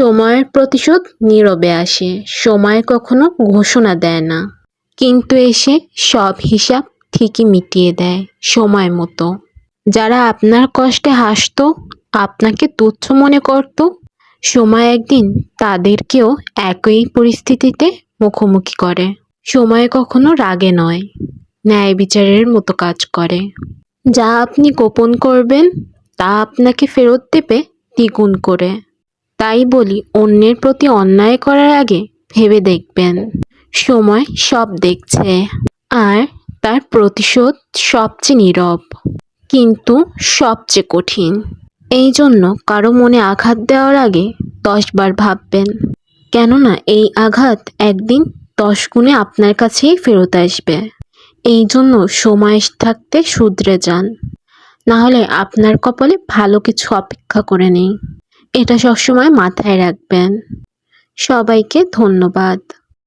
সময়ের প্রতিশোধ নীরবে আসে। সময় কখনো ঘোষণা দেয় না, কিন্তু এসে সব হিসাব ঠিকই মিটিয়ে দেয় সময় মতো। যারা আপনার কষ্টে হাসতো, আপনাকে তুচ্ছ মনে করত, সময় একদিন তাদেরকেও একই পরিস্থিতিতে মুখোমুখি করে। সময় কখনো রাগে নয়, ন্যায় বিচারের মতো কাজ করে। যা আপনি গোপন করবেন তা আপনাকে ফেরত দেবে দ্বিগুণ করে। তাই বলি, অন্যের প্রতি অন্যায় করার আগে ভেবে দেখবেন। সময় সব দেখছে, আর তার প্রতিশোধ সবচেয়ে নীরব, কিন্তু সবচেয়ে কঠিন। এই জন্য কারো মনে আঘাত দেওয়ার আগে 10 বার ভাববেন, কেননা এই আঘাত একদিন 10 গুণে আপনার কাছেই ফেরত আসবে। এই জন্য সময় থাকতে শুধরে যান, নাহলে আপনার কপালে ভালো কিছু অপেক্ষা করে নেই। এটা সবসময় মাথায় রাখবেন। সবাইকে ধন্যবাদ।